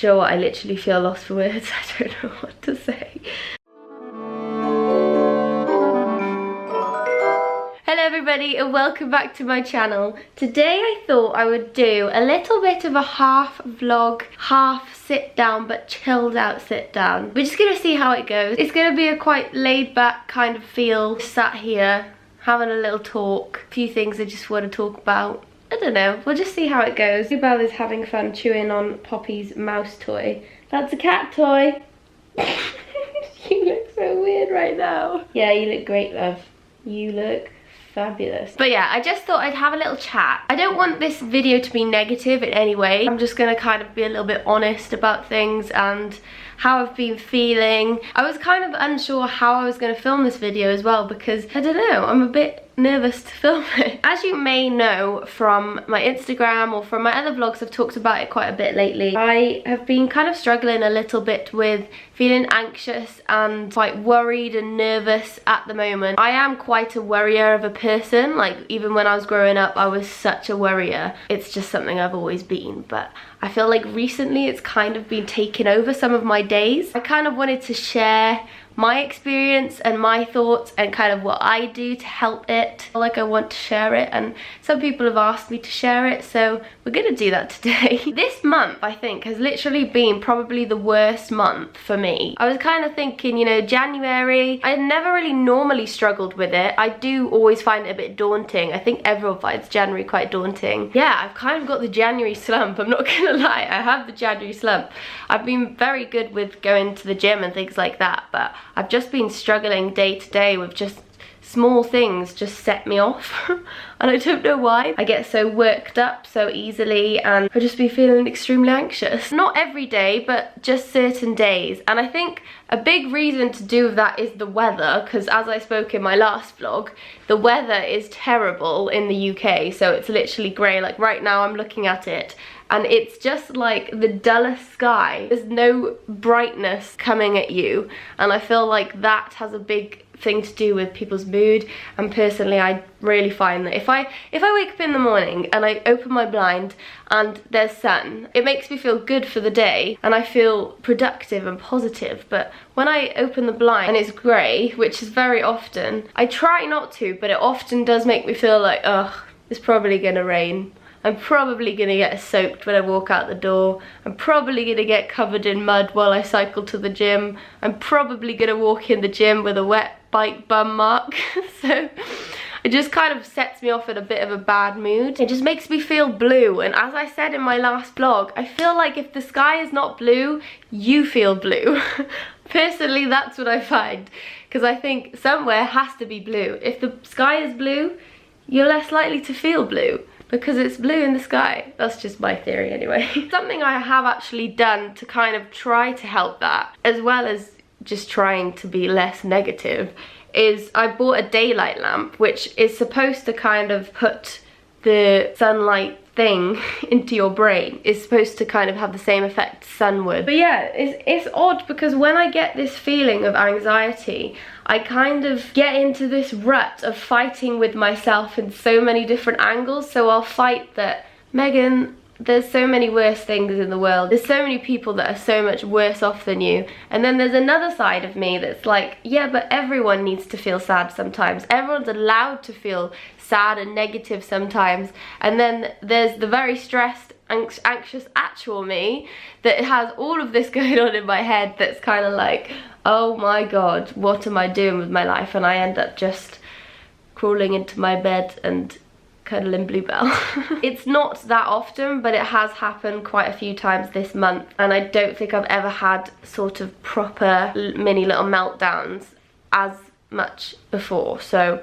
Do you know what? I literally feel lost for words. I don't know what to say. Hello everybody and welcome back to my channel. Today I thought I would do a little bit of a half vlog, half sit down but chilled out sit down. We're just gonna see how it goes. It's gonna be a quite laid back kind of feel, sat here having a little talk. A few things I just want to talk about. I don't know, we'll just see how it goes. Belle is having fun chewing on Poppy's mouse toy. That's a cat toy. You look so weird right now. Yeah, you look great, love. You look fabulous. But yeah, I just thought I'd have a little chat. I don't want this video to be negative in any way. I'm just gonna kind of be a little bit honest about things and how I've been feeling. I was kind of unsure how I was going to film this video as well because, I don't know, I'm a bit nervous to film it. As you may know from my Instagram or from my other vlogs, I've talked about it quite a bit lately. I have been kind of struggling a little bit with feeling anxious and quite worried and nervous at the moment. I am quite a worrier of a person. Like, even when I was growing up, I was such a worrier. It's just something I've always been, but I feel like recently it's kind of been taking over some of my days. I kind of wanted to share my experience and my thoughts and kind of what I do to help it. I feel like I want to share it, and some people have asked me to share it, so we're gonna do that today. This month, I think, has literally been probably the worst month for me. I was kind of thinking, you know, January, I never really normally struggled with it. I do always find it a bit daunting. I think everyone finds January quite daunting. Yeah, I've kind of got the January slump, I'm not gonna lie, I have the January slump. I've been very good with going to the gym and things like that, but I've just been struggling day to day with just small things just set me off. And I don't know why. I get so worked up so easily and I've just been feeling extremely anxious. Not every day, but just certain days. And I think a big reason to do with that is the weather, because as I spoke in my last vlog, the weather is terrible in the UK. So it's literally grey. Like right now I'm looking at it and it's just like the dullest sky. There's no brightness coming at you. And I feel like that has a big thing to do with people's mood. And personally, I really find that if I wake up in the morning and I open my blind and there's sun, it makes me feel good for the day and I feel productive and positive. But when I open the blind and it's grey, which is very often, I try not to, but it often does make me feel like, ugh, it's probably gonna rain. I'm probably gonna get soaked when I walk out the door. I'm probably gonna get covered in mud while I cycle to the gym. I'm probably gonna walk in the gym with a wet bike bum mark. So it just kind of sets me off in a bit of a bad mood. It just makes me feel blue. And as I said in my last vlog, I feel like if the sky is not blue, you feel blue. Personally, that's what I find. Because I think somewhere has to be blue. If the sky is blue, you're less likely to feel blue, because it's blue in the sky. That's just my theory anyway. Something I have actually done to kind of try to help that, as well as just trying to be less negative, is I bought a daylight lamp, which is supposed to kind of put the sunlight thing into your brain. It's supposed to kind of have the same effect sun would. But yeah, it's odd because when I get this feeling of anxiety, I kind of get into this rut of fighting with myself in so many different angles. So I'll fight that, Megan, there's so many worse things in the world. There's so many people that are so much worse off than you. And then there's another side of me that's like, yeah, but everyone needs to feel sad sometimes. Everyone's allowed to feel sad and negative sometimes. And then there's the very stressed, anxious actual me that has all of this going on in my head that's kind of like, oh my god, what am I doing with my life? And I end up just crawling into my bed and cuddling Bluebell. It's not that often, but it has happened quite a few times this month, and I don't think I've ever had sort of proper mini little meltdowns as much before. So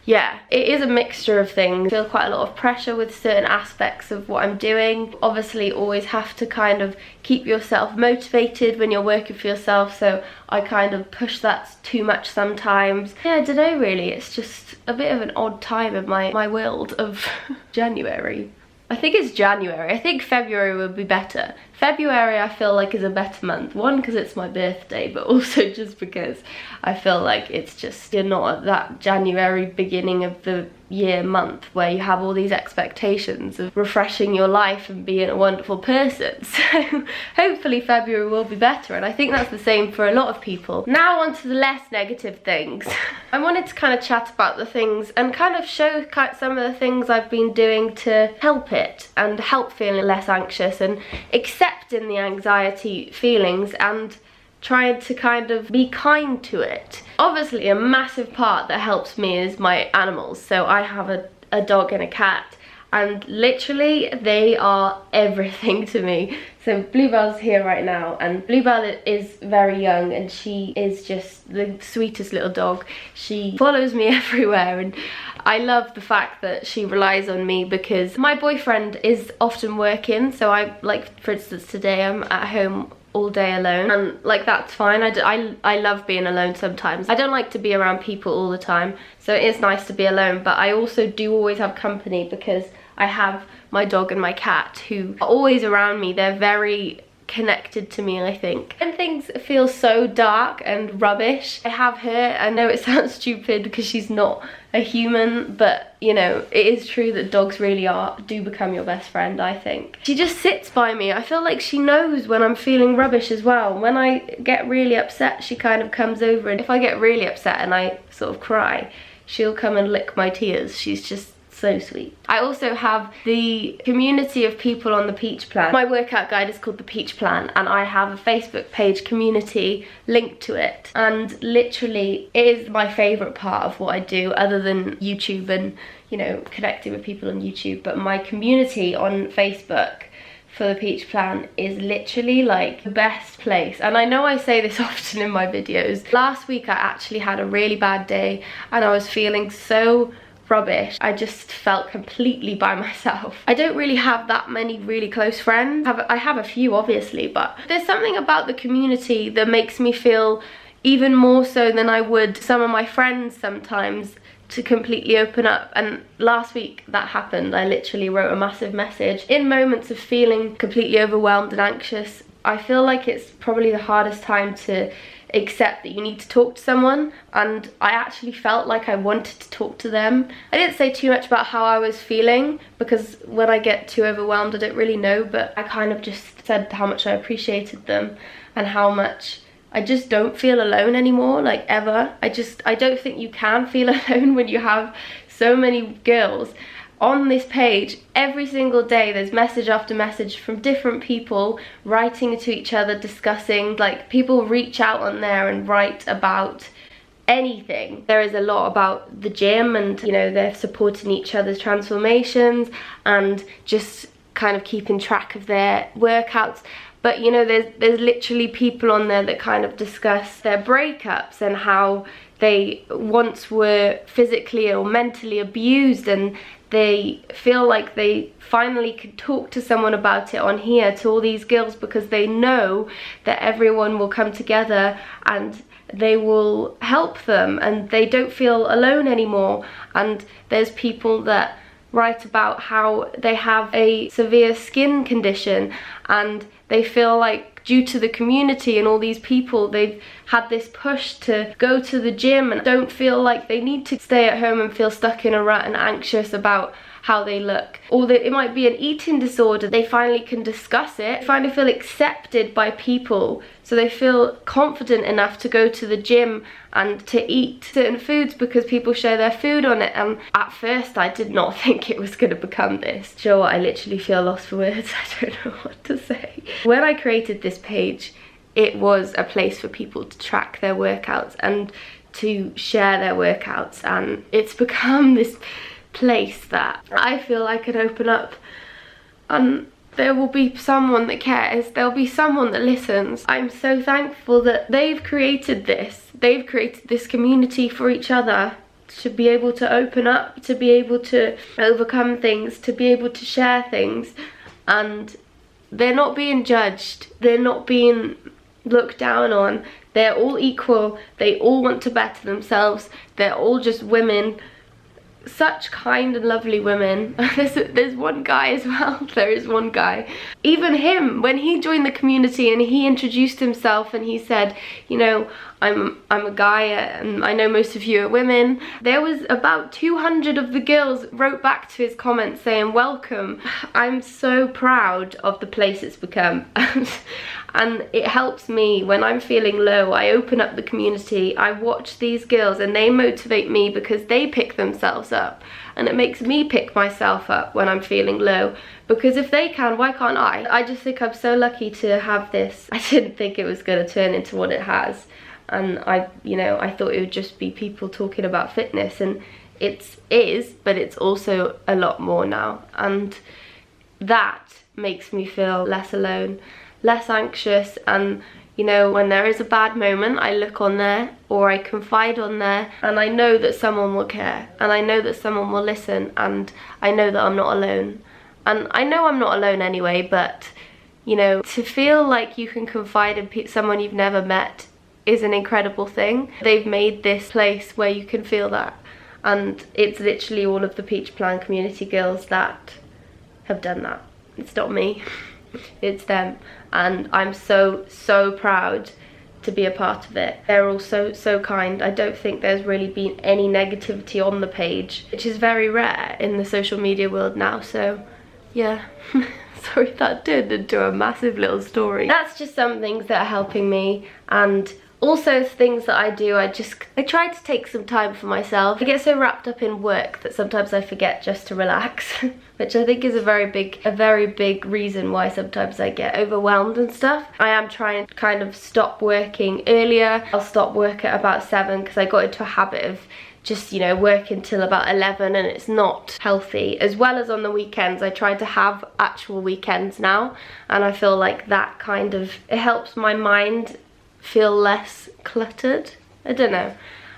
yeah, it is a mixture of things. I feel quite a lot of pressure with certain aspects of what I'm doing. Obviously always have to kind of keep yourself motivated when you're working for yourself, so I kind of push that too much sometimes. Yeah, I don't know really, it's just a bit of an odd time in my world of January. I think it's January. I think February would be better. February I feel like is a better month. One, because it's my birthday, but also just because I feel like it's just, you're not at that January beginning of the year month where you have all these expectations of refreshing your life and being a wonderful person. So hopefully February will be better, and I think that's the same for a lot of people. Now on to the less negative things. I wanted to kind of chat about the things and kind of show some of the things I've been doing to help it and help feeling less anxious and accepting the anxiety feelings and trying to kind of be kind to it. Obviously a massive part that helps me is my animals. So I have a dog and a cat, and literally they are everything to me. So Bluebell's here right now, and Bluebell is very young and she is just the sweetest little dog. She follows me everywhere, and I love the fact that she relies on me because my boyfriend is often working. So I, like for instance today, I'm at home all day alone, and like that's fine. I love being alone sometimes. I don't like to be around people all the time, so it is nice to be alone, but I also do always have company because I have my dog and my cat who are always around me. They're very connected to me, I think. When things feel so dark and rubbish, I have her. I know it sounds stupid because she's not a human, but you know, it is true that dogs really do become your best friend, I think. She just sits by me. I feel like she knows when I'm feeling rubbish as well. When I get really upset, she kind of comes over, and if I get really upset and I sort of cry, she'll come and lick my tears. She's just so sweet. I also have the community of people on the Peach Plan. My workout guide is called the Peach Plan, and I have a Facebook page community linked to it, and literally it is my favorite part of what I do, other than YouTube and, you know, connecting with people on YouTube. But my community on Facebook for the Peach Plan is literally like the best place. And I know I say this often in my videos. Last week I actually had a really bad day and I was feeling so rubbish. I just felt completely by myself. I don't really have that many really close friends. I have a few obviously, but there's something about the community that makes me feel even more so than I would some of my friends sometimes to completely open up. And last week that happened. I literally wrote a massive message. In moments of feeling completely overwhelmed and anxious, I feel like it's probably the hardest time to accept that you need to talk to someone, and I actually felt like I wanted to talk to them. I didn't say too much about how I was feeling because when I get too overwhelmed I don't really know, but I kind of just said how much I appreciated them and how much I just don't feel alone anymore, like ever. I don't think you can feel alone when you have so many girls on this page. Every single day there's message after message from different people writing to each other, discussing, like people reach out on there and write about anything. There is a lot about the gym and, you know, they're supporting each other's transformations and just kind of keeping track of their workouts. But you know, there's literally people on there that kind of discuss their breakups and how they once were physically or mentally abused, and they feel like they finally could talk to someone about it on here, to all these girls, because they know that everyone will come together and they will help them and they don't feel alone anymore. And there's people that write about how they have a severe skin condition and they feel like due to the community and all these people, they've had this push to go to the gym and don't feel like they need to stay at home and feel stuck in a rut and anxious about how they look. Or that it might be an eating disorder, they finally can discuss it, finally feel accepted by people, so they feel confident enough to go to the gym and to eat certain foods because people share their food on it. And at first I did not think it was going to become this. Do you know what, I literally feel lost for words. I don't know what to say. When I created this page, it was a place for people to track their workouts and to share their workouts, and it's become this place that I feel I could open up and there will be someone that cares, there'll be someone that listens. I'm so thankful that they've created this community for each other, to be able to open up, to be able to overcome things, to be able to share things, and they're not being judged, they're not being looked down on, they're all equal, they all want to better themselves, they're all just women such kind and lovely women. There's one guy as well. There is one guy. Even him, when he joined the community and he introduced himself and he said, you know, I'm a guy and I know most of you are women. There was about 200 of the girls wrote back to his comments saying welcome. I'm so proud of the place it's become. And it helps me when I'm feeling low. I open up the community, I watch these girls and they motivate me because they pick themselves up. And it makes me pick myself up when I'm feeling low. Because if they can, why can't I? I just think I'm so lucky to have this. I didn't think it was going to turn into what it has. And I thought it would just be people talking about fitness. And it is, but it's also a lot more now. And that makes me feel less alone, less anxious, and you know, when there is a bad moment, I look on there or I confide on there and I know that someone will care and I know that someone will listen and I know that I'm not alone. And I know I'm not alone anyway, but you know, to feel like you can confide in someone you've never met is an incredible thing. They've made this place where you can feel that, and it's literally all of the Peach Plan community girls that have done that. It's not me. It's them, and I'm so proud to be a part of it. They're all so kind. I don't think there's really been any negativity on the page, which is very rare in the social media world now. So yeah. Sorry, that turned into a massive little story. That's just some things that are helping me, and also things that I do, I try to take some time for myself. I get so wrapped up in work that sometimes I forget just to relax, which I think is a very big reason why sometimes I get overwhelmed and stuff. I am trying to kind of stop working earlier. I'll stop work at about 7 because I got into a habit of just, you know, working till about 11, and it's not healthy. As well as on the weekends, I try to have actual weekends now, and I feel like that kind of, it helps my mind feel less cluttered. I don't know.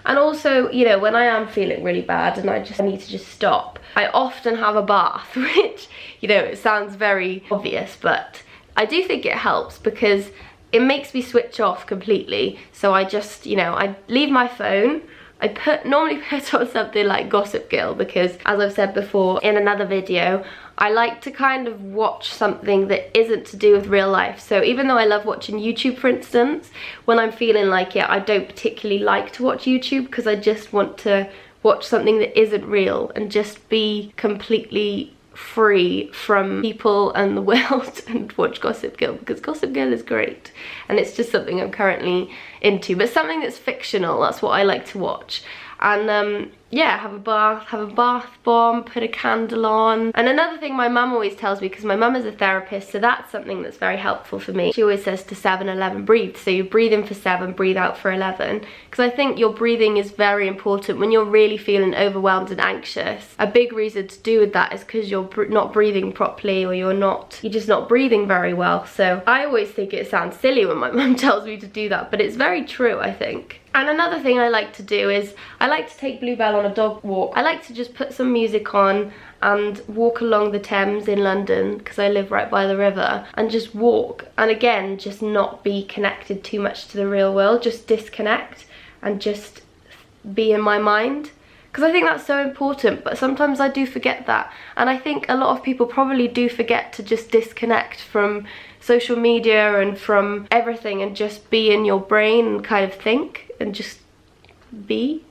And also, you know, when I am feeling really bad and I need to just stop, I often have a bath, which, you know, it sounds very obvious, but I do think it helps because it makes me switch off completely. So I just, you know, I leave my phone. I normally put on something like Gossip Girl because, as I've said before in another video, I like to kind of watch something that isn't to do with real life. So even though I love watching YouTube, for instance, when I'm feeling like it, I don't particularly like to watch YouTube because I just want to watch something that isn't real and just be completely free from people and the world and watch Gossip Girl, because Gossip Girl is great and it's just something I'm currently into, but something that's fictional, that's what I like to watch. And yeah, have a bath bomb, put a candle on. And another thing my mum always tells me, because my mum is a therapist, so that's something that's very helpful for me. She always says to 7-11 breathe. So you breathe in for 7, breathe out for 11. Because I think your breathing is very important when you're really feeling overwhelmed and anxious. A big reason to do with that is because you're not breathing properly, or you're just not breathing very well. So I always think it sounds silly when my mum tells me to do that, but it's very true, I think. And another thing I like to do is I like to take Bluebell on a dog walk. I like to just put some music on and walk along the Thames in London, because I live right by the river, and just walk. And again, just not be connected too much to the real world, just disconnect and just be in my mind. Because I think that's so important, but sometimes I do forget that. And I think a lot of people probably do forget to just disconnect from social media and from everything and just be in your brain and kind of think and just be.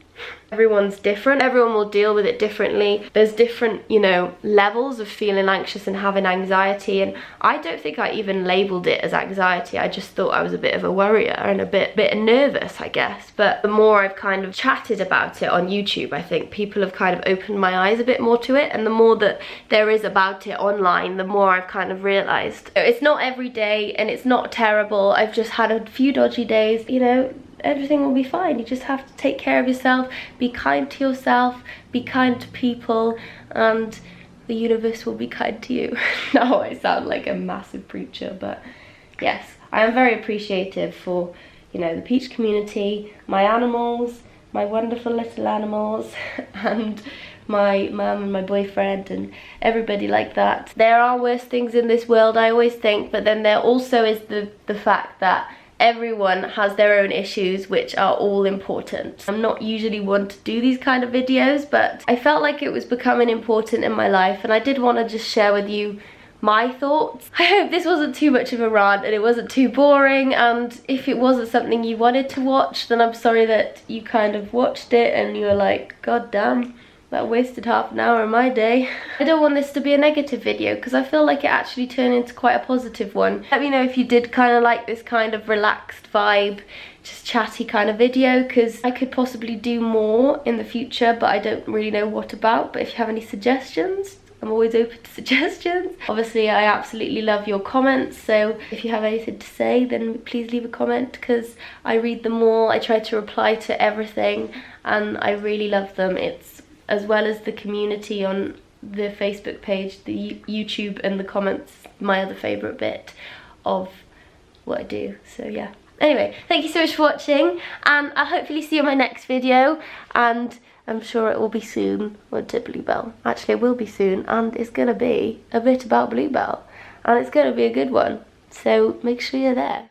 Everyone's different. Everyone will deal with it differently. There's different, you know, levels of feeling anxious and having anxiety, and I don't think I even labelled it as anxiety. I just thought I was a bit of a worrier and a bit nervous, I guess. But the more I've kind of chatted about it on YouTube, I think people have kind of opened my eyes a bit more to it, and the more that there is about it online, the more I've kind of realised. It's not every day and it's not terrible. I've just had a few dodgy days, you know. Everything will be fine. You just have to take care of yourself, be kind to yourself, be kind to people, and the universe will be kind to you. Now I sound like a massive preacher, but yes, I am very appreciative for, you know, the Peach community, my animals, my wonderful little animals, and my mum and my boyfriend and everybody like that. There are worse things in this world, I always think, but then there also is the fact that everyone has their own issues, which are all important. I'm not usually one to do these kind of videos, but I felt like it was becoming important in my life, and I did want to just share with you my thoughts. I hope this wasn't too much of a rant and it wasn't too boring, and if it wasn't something you wanted to watch, then I'm sorry that you kind of watched it and you were like, god damn, that wasted half an hour of my day. I don't want this to be a negative video because I feel like it actually turned into quite a positive one. Let me know if you did kind of like this kind of relaxed vibe, just chatty kind of video, because I could possibly do more in the future, but I don't really know what about. But if you have any suggestions, I'm always open to suggestions. Obviously, I absolutely love your comments, so if you have anything to say, then please leave a comment, because I read them all. I try to reply to everything, and I really love them. It's, as well as the community on the Facebook page, the YouTube and the comments, my other favourite bit of what I do. So yeah. Anyway, thank you so much for watching, and I'll hopefully see you in my next video, and I'm sure it will be soon to Bluebell. Actually, it will be soon, and it's going to be a bit about Bluebell, and it's going to be a good one. So make sure you're there.